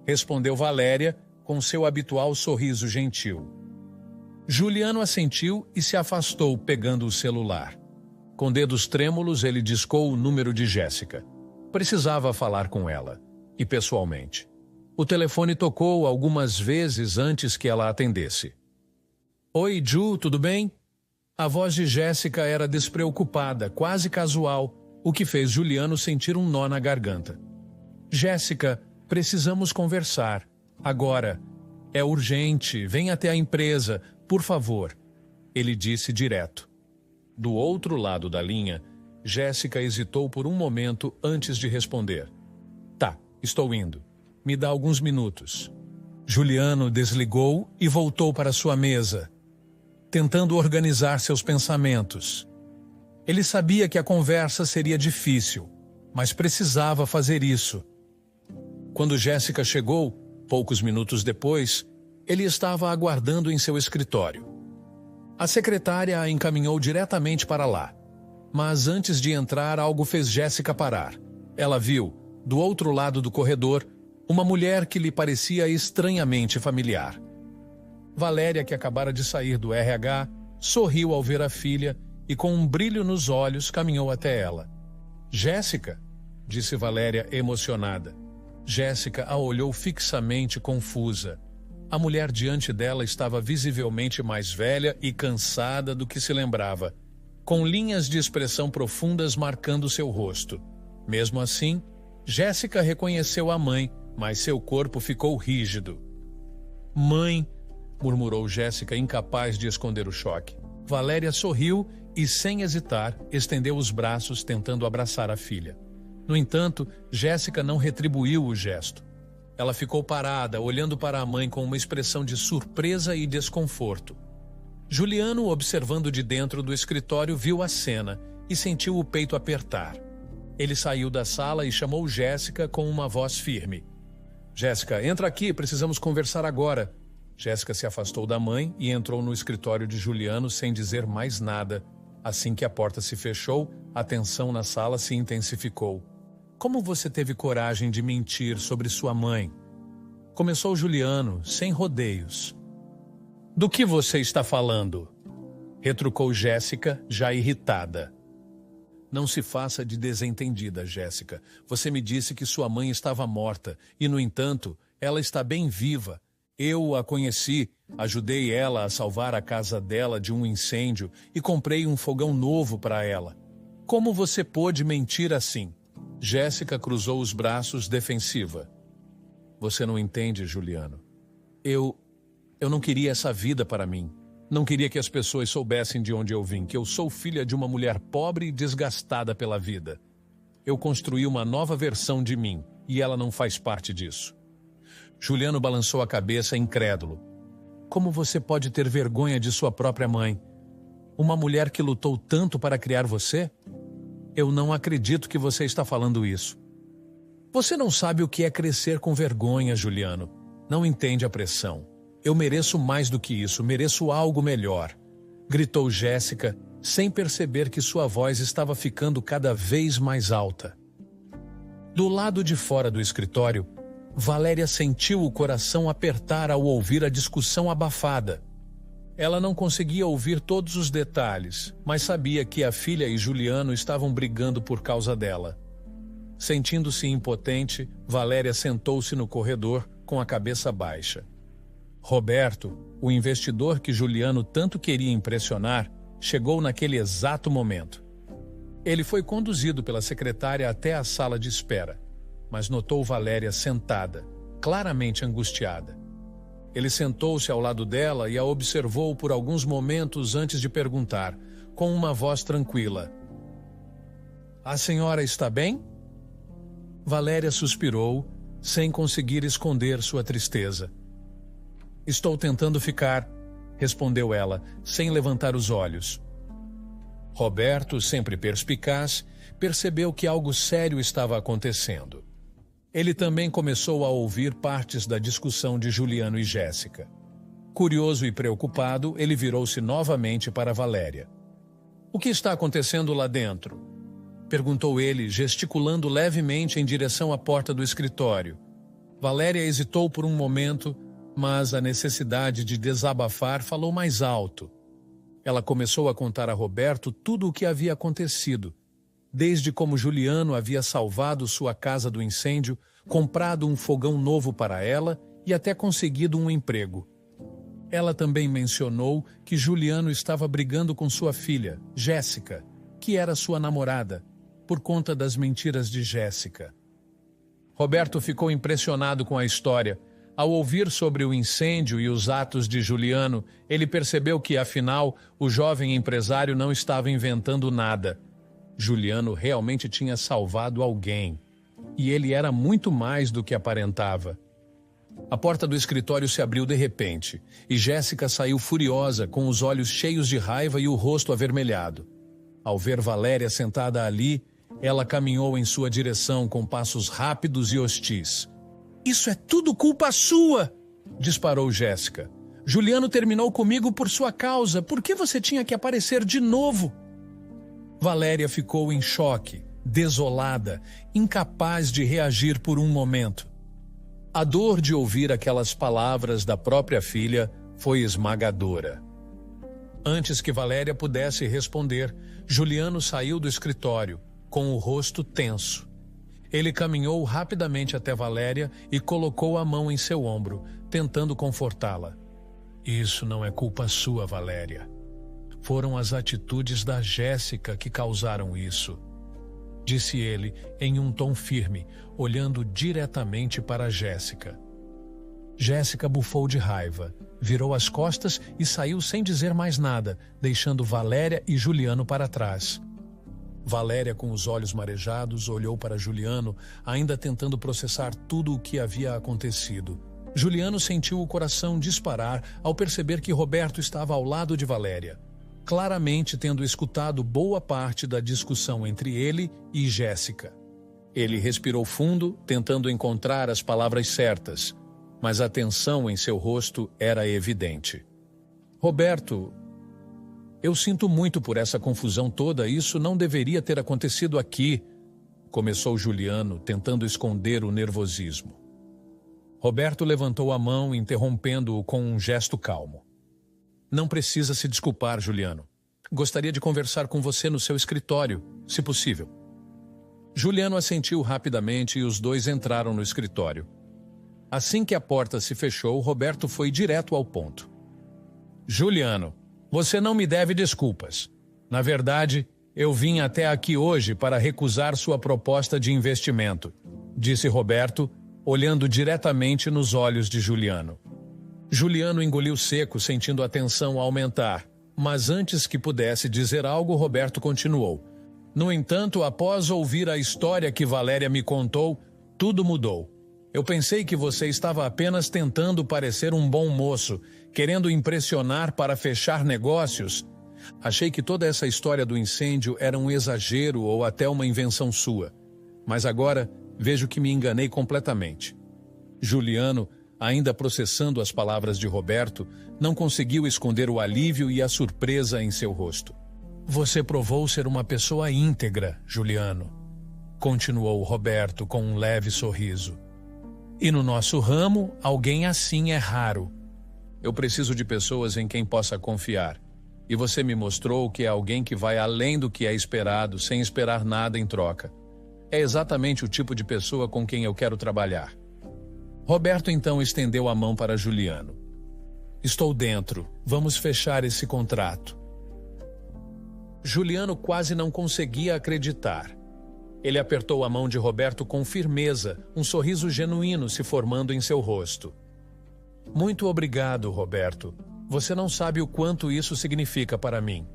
respondeu Valéria com seu habitual sorriso gentil. Juliano assentiu e se afastou, pegando o celular. Com dedos trêmulos, ele discou o número de Jéssica. Precisava falar com ela, e pessoalmente. O telefone tocou algumas vezes antes que ela atendesse. "Oi, Ju, tudo bem?" A voz de Jéssica era despreocupada, quase casual, o que fez Juliano sentir um nó na garganta. "Jéssica, precisamos conversar. Agora. É urgente, vem até a empresa, por favor", ele disse direto. Do outro lado da linha, Jéssica hesitou por um momento antes de responder. "Tá, estou indo. Me dá alguns minutos." Juliano desligou e voltou para sua mesa, tentando organizar seus pensamentos. Ele sabia que a conversa seria difícil, mas precisava fazer isso. Quando Jéssica chegou, poucos minutos depois, ele estava aguardando em seu escritório. A secretária a encaminhou diretamente para lá. Mas antes de entrar, algo fez Jéssica parar. Ela viu, do outro lado do corredor, uma mulher que lhe parecia estranhamente familiar. Valéria, que acabara de sair do RH, sorriu ao ver a filha e, com um brilho nos olhos, caminhou até ela. "Jéssica?", disse Valéria, emocionada. Jéssica a olhou fixamente, confusa. A mulher diante dela estava visivelmente mais velha e cansada do que se lembrava, com linhas de expressão profundas marcando seu rosto. Mesmo assim, Jéssica reconheceu a mãe, mas seu corpo ficou rígido. "Mãe", murmurou Jéssica, incapaz de esconder o choque. Valéria sorriu e, sem hesitar, estendeu os braços tentando abraçar a filha. No entanto, Jéssica não retribuiu o gesto. Ela ficou parada, olhando para a mãe com uma expressão de surpresa e desconforto. Juliano, observando de dentro do escritório, viu a cena e sentiu o peito apertar. Ele saiu da sala e chamou Jéssica com uma voz firme. "Jéssica, entra aqui, precisamos conversar agora." Jéssica se afastou da mãe e entrou no escritório de Juliano sem dizer mais nada. Assim que a porta se fechou, a tensão na sala se intensificou. "Como você teve coragem de mentir sobre sua mãe?" Começou Juliano, sem rodeios. "Do que você está falando?" retrucou Jéssica, já irritada. "Não se faça de desentendida, Jéssica. Você me disse que sua mãe estava morta e, no entanto, ela está bem viva. Eu a conheci, ajudei ela a salvar a casa dela de um incêndio e comprei um fogão novo para ela. Como você pôde mentir assim?" Jéssica cruzou os braços, defensiva. "Você não entende, Juliano. Eu não queria essa vida para mim. Não queria que as pessoas soubessem de onde eu vim, que eu sou filha de uma mulher pobre e desgastada pela vida. Eu construí uma nova versão de mim, e ela não faz parte disso." Juliano balançou a cabeça, incrédulo. "Como você pode ter vergonha de sua própria mãe? Uma mulher que lutou tanto para criar você? Eu não acredito que você está falando isso." "Você não sabe o que é crescer com vergonha, Juliano. Não entende a pressão. Eu mereço mais do que isso, mereço algo melhor", gritou Jéssica, sem perceber que sua voz estava ficando cada vez mais alta. Do lado de fora do escritório, Valéria sentiu o coração apertar ao ouvir a discussão abafada. Ela não conseguia ouvir todos os detalhes, mas sabia que a filha e Juliano estavam brigando por causa dela. Sentindo-se impotente, Valéria sentou-se no corredor com a cabeça baixa. Roberto, o investidor que Juliano tanto queria impressionar, chegou naquele exato momento. Ele foi conduzido pela secretária até a sala de espera, mas notou Valéria sentada, claramente angustiada. Ele sentou-se ao lado dela e a observou por alguns momentos antes de perguntar, com uma voz tranquila: "A senhora está bem?" Valéria suspirou, sem conseguir esconder sua tristeza. "Estou tentando ficar", respondeu ela, sem levantar os olhos. Roberto, sempre perspicaz, percebeu que algo sério estava acontecendo. Ele também começou a ouvir partes da discussão de Juliano e Jéssica. Curioso e preocupado, ele virou-se novamente para Valéria. "O que está acontecendo lá dentro?" perguntou ele, gesticulando levemente em direção à porta do escritório. Valéria hesitou por um momento, mas a necessidade de desabafar falou mais alto. Ela começou a contar a Roberto tudo o que havia acontecido, desde como Juliano havia salvado sua casa do incêndio, comprado um fogão novo para ela e até conseguido um emprego. Ela também mencionou que Juliano estava brigando com sua filha, Jéssica, que era sua namorada, por conta das mentiras de Jéssica. Roberto ficou impressionado com a história. Ao ouvir sobre o incêndio e os atos de Juliano, ele percebeu que, afinal, o jovem empresário não estava inventando nada. Juliano realmente tinha salvado alguém. E ele era muito mais do que aparentava. A porta do escritório se abriu de repente, e Jéssica saiu furiosa, com os olhos cheios de raiva e o rosto avermelhado. Ao ver Valéria sentada ali, ela caminhou em sua direção com passos rápidos e hostis. "Isso é tudo culpa sua!" disparou Jéssica. "Juliano terminou comigo por sua causa. Por que você tinha que aparecer de novo?" Valéria ficou em choque, desolada, incapaz de reagir por um momento. A dor de ouvir aquelas palavras da própria filha foi esmagadora. Antes que Valéria pudesse responder, Juliano saiu do escritório, com o rosto tenso. Ele caminhou rapidamente até Valéria e colocou a mão em seu ombro, tentando confortá-la. "Isso não é culpa sua, Valéria. Foram as atitudes da Jéssica que causaram isso", disse ele em um tom firme, olhando diretamente para Jéssica. Jéssica bufou de raiva, virou as costas e saiu sem dizer mais nada, deixando Valéria e Juliano para trás. Valéria, com os olhos marejados, olhou para Juliano, ainda tentando processar tudo o que havia acontecido. Juliano sentiu o coração disparar ao perceber que Roberto estava ao lado de Valéria, claramente tendo escutado boa parte da discussão entre ele e Jéssica. Ele respirou fundo, tentando encontrar as palavras certas, mas a tensão em seu rosto era evidente. "Roberto, eu sinto muito por essa confusão toda, isso não deveria ter acontecido aqui", começou Juliano, tentando esconder o nervosismo. Roberto levantou a mão, interrompendo-o com um gesto calmo. "Não precisa se desculpar, Juliano. Gostaria de conversar com você no seu escritório, se possível." Juliano assentiu rapidamente e os dois entraram no escritório. Assim que a porta se fechou, Roberto foi direto ao ponto. "Juliano, você não me deve desculpas. Na verdade, eu vim até aqui hoje para recusar sua proposta de investimento", disse Roberto, olhando diretamente nos olhos de Juliano. Juliano engoliu seco, sentindo a tensão aumentar, mas antes que pudesse dizer algo, Roberto continuou. "No entanto, após ouvir a história que Valéria me contou, tudo mudou. Eu pensei que você estava apenas tentando parecer um bom moço, querendo impressionar para fechar negócios. Achei que toda essa história do incêndio era um exagero ou até uma invenção sua. Mas agora vejo que me enganei completamente." Juliano, ainda processando as palavras de Roberto, não conseguiu esconder o alívio e a surpresa em seu rosto. "Você provou ser uma pessoa íntegra, Juliano", continuou Roberto com um leve sorriso. "E no nosso ramo, alguém assim é raro. Eu preciso de pessoas em quem possa confiar. E você me mostrou que é alguém que vai além do que é esperado, sem esperar nada em troca. É exatamente o tipo de pessoa com quem eu quero trabalhar. Roberto então estendeu a mão para Juliano. Estou dentro. Vamos fechar esse contrato. Juliano quase não conseguia acreditar. Ele apertou a mão de Roberto com firmeza, um sorriso genuíno se formando em seu rosto. Muito obrigado, Roberto. Você não sabe o quanto isso significa para mim.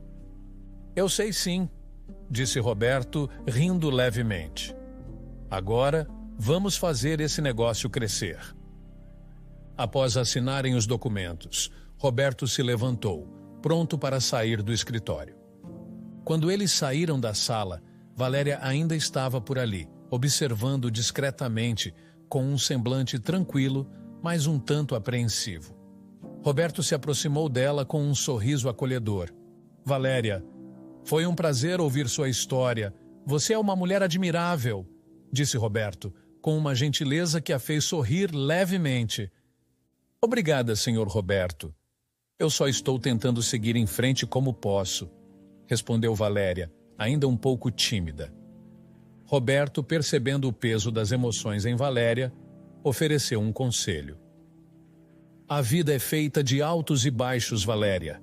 Eu sei sim, disse Roberto, rindo levemente. Agora, vamos fazer esse negócio crescer. Após assinarem os documentos, Roberto se levantou, pronto para sair do escritório. Quando eles saíram da sala, Valéria ainda estava por ali, observando discretamente, com um semblante tranquilo, mas um tanto apreensivo. Roberto se aproximou dela com um sorriso acolhedor. Valéria, foi um prazer ouvir sua história. Você é uma mulher admirável, disse Roberto, com uma gentileza que a fez sorrir levemente. Obrigada, senhor Roberto. Eu só estou tentando seguir em frente como posso, respondeu Valéria, ainda um pouco tímida. Roberto, percebendo o peso das emoções em Valéria, ofereceu um conselho. A vida é feita de altos e baixos, Valéria.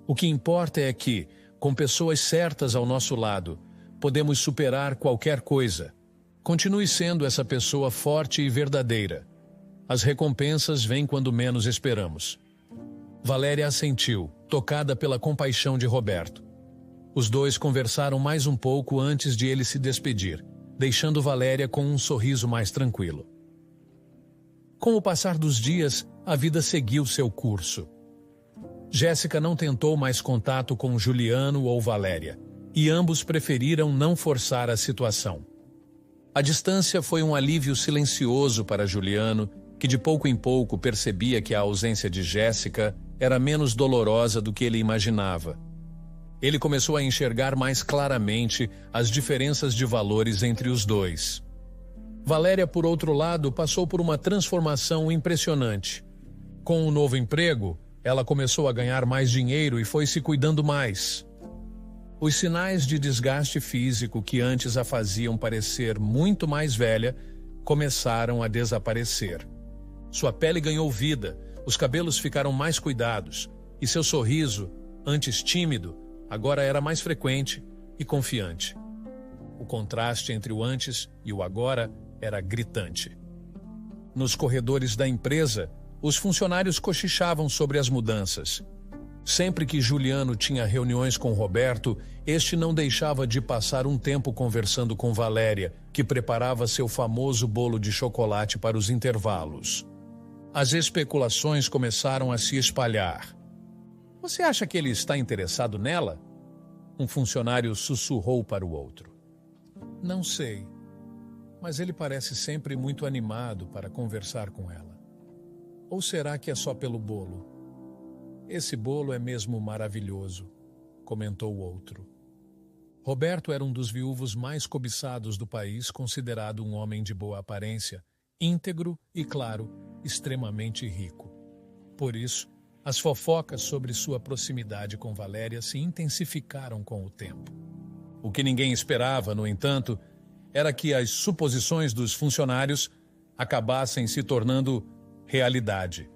O que importa é que, com pessoas certas ao nosso lado, podemos superar qualquer coisa. Continue sendo essa pessoa forte e verdadeira. As recompensas vêm quando menos esperamos. Valéria assentiu, tocada pela compaixão de Roberto. Os dois conversaram mais um pouco antes de ele se despedir, deixando Valéria com um sorriso mais tranquilo. Com o passar dos dias, a vida seguiu seu curso. Jéssica não tentou mais contato com Juliano ou Valéria, e ambos preferiram não forçar a situação. A distância foi um alívio silencioso para Juliano, que de pouco em pouco percebia que a ausência de Jéssica era menos dolorosa do que ele imaginava. Ele começou a enxergar mais claramente as diferenças de valores entre os dois. Valéria, por outro lado, passou por uma transformação impressionante. Com um novo emprego, ela começou a ganhar mais dinheiro e foi se cuidando mais. Os sinais de desgaste físico que antes a faziam parecer muito mais velha começaram a desaparecer. Sua pele ganhou vida, os cabelos ficaram mais cuidados e seu sorriso, antes tímido, agora era mais frequente e confiante. O contraste entre o antes e o agora era gritante. Nos corredores da empresa, os funcionários cochichavam sobre as mudanças. Sempre que Juliano tinha reuniões com Roberto, este não deixava de passar um tempo conversando com Valéria, que preparava seu famoso bolo de chocolate para os intervalos. As especulações começaram a se espalhar. Você acha que ele está interessado nela? Um funcionário sussurrou para o outro. Não sei, mas ele parece sempre muito animado para conversar com ela. Ou será que é só pelo bolo? Esse bolo é mesmo maravilhoso, comentou o outro. Roberto era um dos viúvos mais cobiçados do país, considerado um homem de boa aparência, íntegro e, claro, extremamente rico. Por isso, as fofocas sobre sua proximidade com Valéria se intensificaram com o tempo. O que ninguém esperava, no entanto, era que as suposições dos funcionários acabassem se tornando realidade.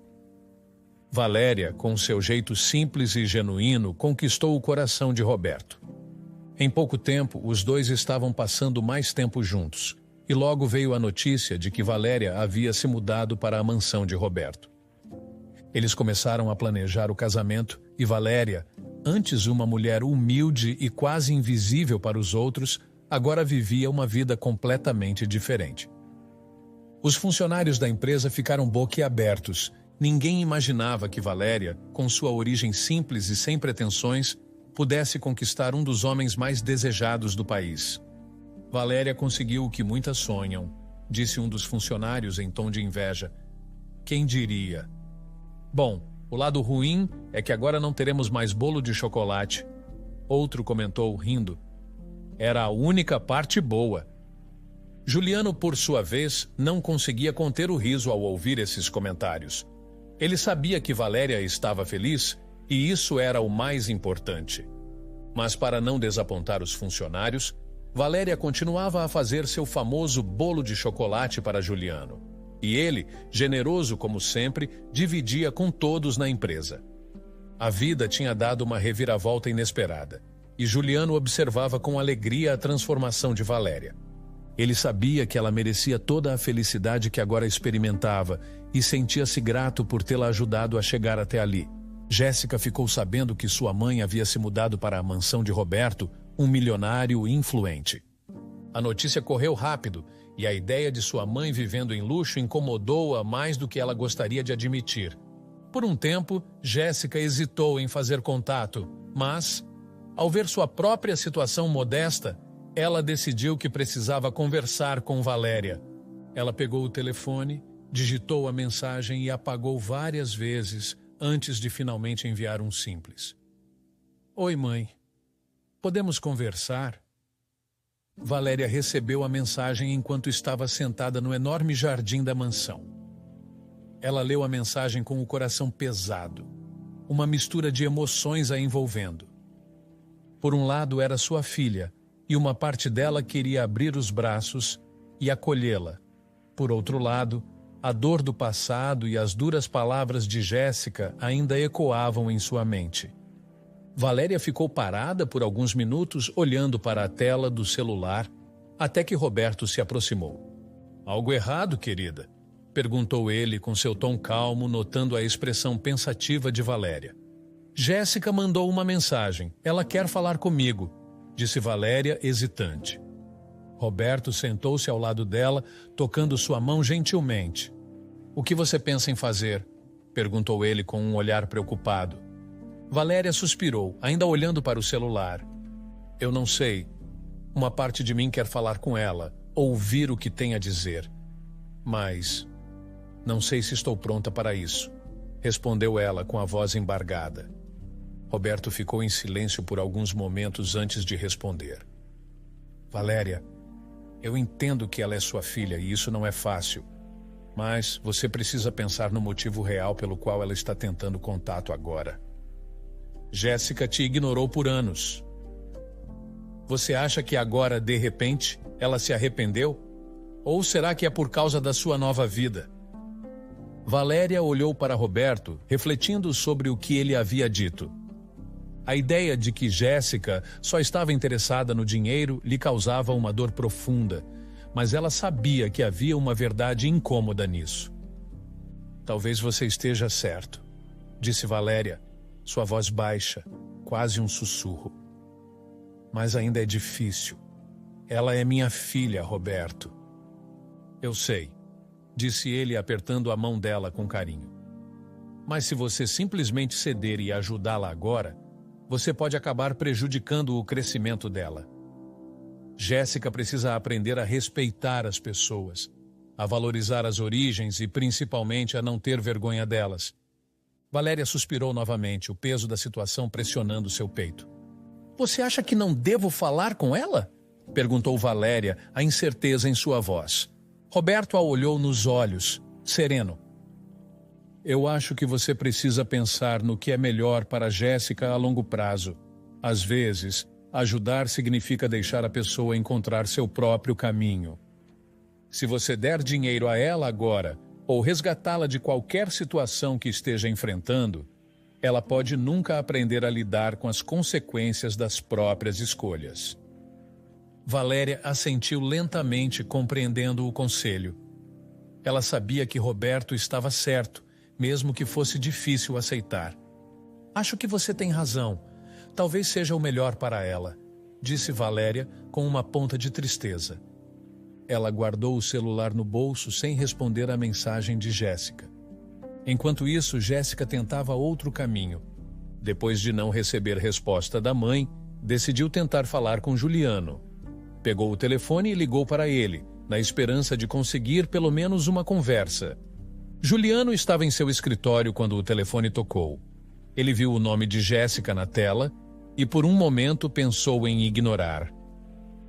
Valéria, com seu jeito simples e genuíno, conquistou o coração de Roberto. Em pouco tempo, os dois estavam passando mais tempo juntos, e logo veio a notícia de que Valéria havia se mudado para a mansão de Roberto. Eles começaram a planejar o casamento e Valéria, antes uma mulher humilde e quase invisível para os outros, agora vivia uma vida completamente diferente. Os funcionários da empresa ficaram boquiabertos. Ninguém imaginava que Valéria, com sua origem simples e sem pretensões, pudesse conquistar um dos homens mais desejados do país. Valéria conseguiu o que muitas sonham, disse um dos funcionários em tom de inveja. Quem diria? Bom, o lado ruim é que agora não teremos mais bolo de chocolate. Outro comentou, rindo. Era a única parte boa. Juliano, por sua vez, não conseguia conter o riso ao ouvir esses comentários. Ele sabia que Valéria estava feliz e isso era o mais importante. Mas para não desapontar os funcionários, Valéria continuava a fazer seu famoso bolo de chocolate para Juliano. E ele, generoso como sempre, dividia com todos na empresa. A vida tinha dado uma reviravolta inesperada, e Juliano observava com alegria a transformação de Valéria. Ele sabia que ela merecia toda a felicidade que agora experimentava e sentia-se grato por tê-la ajudado a chegar até ali. Jéssica ficou sabendo que sua mãe havia se mudado para a mansão de Roberto, um milionário influente. A notícia correu rápido e a ideia de sua mãe vivendo em luxo incomodou-a mais do que ela gostaria de admitir. Por um tempo, Jéssica hesitou em fazer contato, mas, ao ver sua própria situação modesta, ela decidiu que precisava conversar com Valéria. Ela pegou o telefone, digitou a mensagem e apagou várias vezes antes de finalmente enviar um simples. Oi, mãe. Podemos conversar? Valéria recebeu a mensagem enquanto estava sentada no enorme jardim da mansão. Ela leu a mensagem com o coração pesado, uma mistura de emoções a envolvendo. Por um lado era sua filha, e uma parte dela queria abrir os braços e acolhê-la. Por outro lado, a dor do passado e as duras palavras de Jéssica ainda ecoavam em sua mente. Valéria ficou parada por alguns minutos olhando para a tela do celular, até que Roberto se aproximou. Algo errado, querida? Perguntou ele com seu tom calmo, notando a expressão pensativa de Valéria. Jéssica mandou uma mensagem. Ela quer falar comigo, disse Valéria, hesitante. Roberto sentou-se ao lado dela, tocando sua mão gentilmente. O que você pensa em fazer? Perguntou ele com um olhar preocupado. Valéria suspirou, ainda olhando para o celular. Eu não sei. Uma parte de mim quer falar com ela, ouvir o que tem a dizer. Mas não sei se estou pronta para isso, respondeu ela com a voz embargada. Roberto ficou em silêncio por alguns momentos antes de responder. Valéria, eu entendo que ela é sua filha e isso não é fácil, mas você precisa pensar no motivo real pelo qual ela está tentando contato agora. Jéssica te ignorou por anos. Você acha que agora, de repente, ela se arrependeu? Ou será que é por causa da sua nova vida? Valéria olhou para Roberto, refletindo sobre o que ele havia dito. A ideia de que Jéssica só estava interessada no dinheiro lhe causava uma dor profunda, mas ela sabia que havia uma verdade incômoda nisso. Talvez você esteja certo, disse Valéria, sua voz baixa, quase um sussurro. Mas ainda é difícil. Ela é minha filha, Roberto. Eu sei, disse ele apertando a mão dela com carinho. Mas se você simplesmente ceder e ajudá-la agora, você pode acabar prejudicando o crescimento dela. Jéssica precisa aprender a respeitar as pessoas, a valorizar as origens e principalmente a não ter vergonha delas. Valéria suspirou novamente, o peso da situação pressionando seu peito. Você acha que não devo falar com ela? Perguntou Valéria, a incerteza em sua voz. Roberto a olhou nos olhos, sereno. Eu acho que você precisa pensar no que é melhor para Jéssica a longo prazo. Às vezes, ajudar significa deixar a pessoa encontrar seu próprio caminho. Se você der dinheiro a ela agora, ou resgatá-la de qualquer situação que esteja enfrentando, ela pode nunca aprender a lidar com as consequências das próprias escolhas. Valéria assentiu lentamente, compreendendo o conselho. Ela sabia que Roberto estava certo, mesmo que fosse difícil aceitar. Acho que você tem razão. Talvez seja o melhor para ela, disse Valéria com uma ponta de tristeza. Ela guardou o celular no bolso sem responder à mensagem de Jéssica. Enquanto isso, Jéssica tentava outro caminho. Depois de não receber resposta da mãe, decidiu tentar falar com Juliano. Pegou o telefone e ligou para ele, na esperança de conseguir pelo menos uma conversa. Juliano estava em seu escritório quando o telefone tocou. Ele viu o nome de Jéssica na tela e por um momento pensou em ignorar.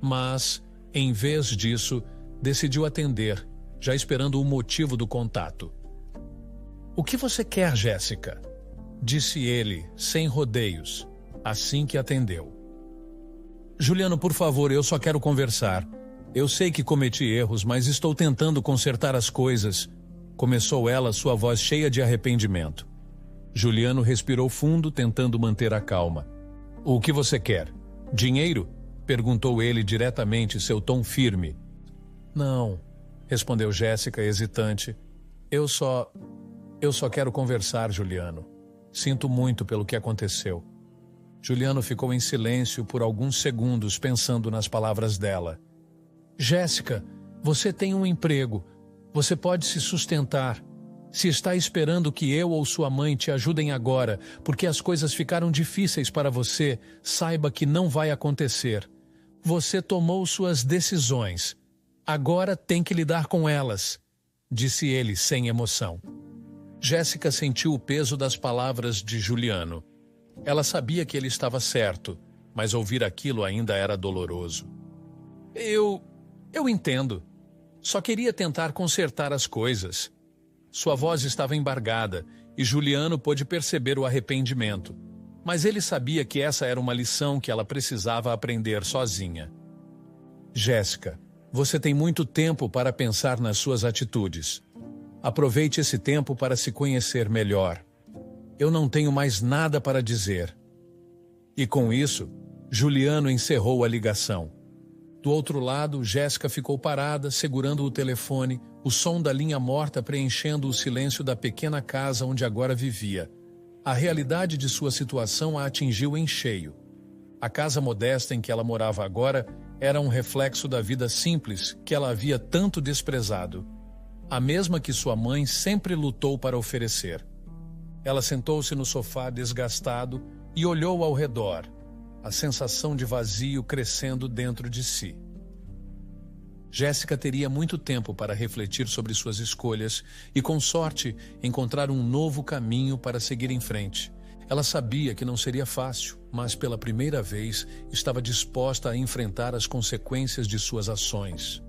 Mas, em vez disso, decidiu atender, já esperando o motivo do contato. O que você quer, Jéssica? Disse ele, sem rodeios, assim que atendeu. Juliano, por favor, eu só quero conversar. Eu sei que cometi erros, mas estou tentando consertar as coisas. Começou ela, sua voz cheia de arrependimento. Juliano respirou fundo, tentando manter a calma. O que você quer? Dinheiro? Perguntou ele diretamente, seu tom firme. Não, respondeu Jéssica, hesitante. Eu só quero conversar, Juliano. Sinto muito pelo que aconteceu. Juliano ficou em silêncio por alguns segundos, pensando nas palavras dela. Jéssica, você tem um emprego. Você pode se sustentar. Se está esperando que eu ou sua mãe te ajudem agora, porque as coisas ficaram difíceis para você, saiba que não vai acontecer. Você tomou suas decisões. Agora tem que lidar com elas, disse ele sem emoção. Jéssica sentiu o peso das palavras de Juliano. Ela sabia que ele estava certo, mas ouvir aquilo ainda era doloroso. Eu entendo. Só queria tentar consertar as coisas. Sua voz estava embargada e Juliano pôde perceber o arrependimento. Mas ele sabia que essa era uma lição que ela precisava aprender sozinha. Jéssica, você tem muito tempo para pensar nas suas atitudes. Aproveite esse tempo para se conhecer melhor. Eu não tenho mais nada para dizer. E com isso, Juliano encerrou a ligação. Do outro lado, Jéssica ficou parada, segurando o telefone, o som da linha morta preenchendo o silêncio da pequena casa onde agora vivia. A realidade de sua situação a atingiu em cheio. A casa modesta em que ela morava agora era um reflexo da vida simples que ela havia tanto desprezado. A mesma que sua mãe sempre lutou para oferecer. Ela sentou-se no sofá desgastado e olhou ao redor, a sensação de vazio crescendo dentro de si. Jéssica teria muito tempo para refletir sobre suas escolhas e, com sorte, encontrar um novo caminho para seguir em frente. Ela sabia que não seria fácil, mas pela primeira vez estava disposta a enfrentar as consequências de suas ações.